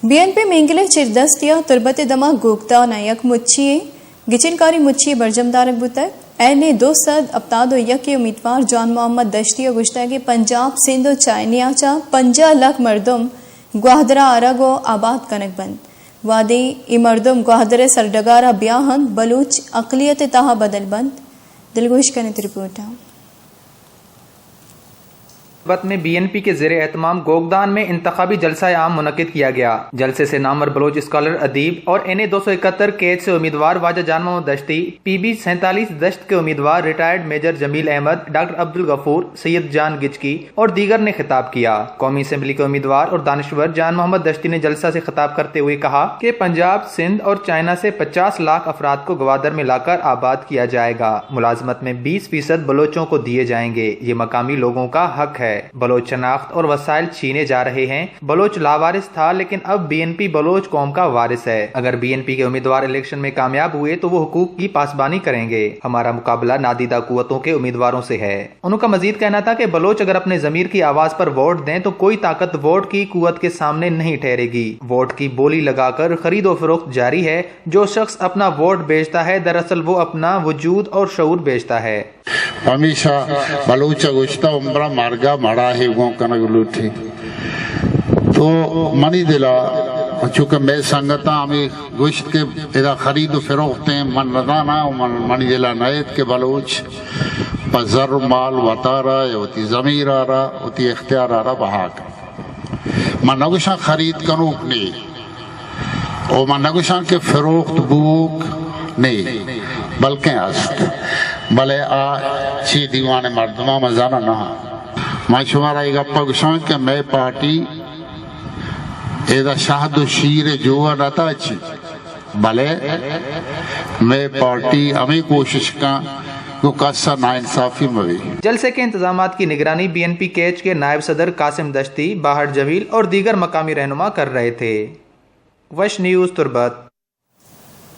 BNP Mengele Chirdastia Turbate Dama Gukta Nayak Muchi Gichinkari Muchi Barjamdar Butak एने 200 अपतादो यके उम्मीदवार John Mohammad Dashti गुश्ता के पंजाब सिंध चाइनियाचा 50 लाख मर्दम ग्वाहदरा आरागो आबाद कनक बंद वादी ई मर्दम ग्वाहदरे सरडगारा ब्याहन बलूच अकलियत ताहा बदल बंद दिलगोश कने रिपोर्ट में BNP के ज़ेरे एहतमाम गोगदान में इंतखाबी जलसा आम मुनक़िद किया गया। जलसे से नामवर बलोच स्कॉलर अदीब और NA 271 केज से उम्मीदवार वाजा जान मोहम्मद दश्ती, PB 47 दश्त के उम्मीदवार retired major Jamil Ahmed, doctor Abdul Ghafoor, Syed Jan Gichki और दीगर ने खिताब किया। कौमी असम्बली के उम्मीदवार और दानिश्वर जान मोहम्मद दश्ती ने जलसा से खिताब करते हुए कहा कि पंजाब, सिंध और चाइना से 50 लाख अफराद को गवादर में लाकर आबाद किया जाएगा। मुलाजमत में 20% बलोचों को दिए जाएंगे। ये मकामी लोगों का हक है। बलोच शनाख्त और वसाइल छीने जा रहे हैं। बलोच लावारिस था लेकिन अब BNP बलोच कौम का वारिस है। अगर BNP के उम्मीदवार इलेक्शन में कामयाब हुए तो वो हुकूक की पासबानी करेंगे। हमारा मुकाबला नादीदा कुव्वतों के उम्मीदवारों से है। उनका मजीद कहना था कि बलोच अगर अपने जमीर की आवाज पर वोट दें तो कोई ताकत वोट की कुव्वत के सामने नहीं ठहरेगी। वोट की बोली लगाकर खरीदो फरोख्त जारी है। जो शख्स अपना वोट बेचता है दरअसल वो अपना वजूद और शऊर बेचता है। हमेशा बलूच गुश्ता उम्रा मार्गा मड़ा है वो कनगलूठी तो मनी दिला चूंकि मैं संगता हमें गुश्त के इधर खरीद फरोख्त मन रदाना मनी दिला नयत के बलूच पजर माल वतारा होती जमीर आ रहा होती इख्तियार आ रहा बहाक मन नगुशा खरीद कनूक नहीं और मन नगुशा के फरोख्त बुक नहीं बल्कि अस्त भले आ ची दीवाने मर्दमा मजाना ना मैं शुमारा एक अप्पा गुशान के मैं पार्टी एदा शाहद शीर जुआ रहता अच्छी भले मैं पार्टी हमें कोशिश का को कस्सा नाइंसाफी में जलसे के इंतजामात की निगरानी BNP केज के नायब सदर कासिम दश्ती, बाहर जमील और दीगर मकामी रहनुमा कर रहे थे। वश न्यूज़ तुर्बत।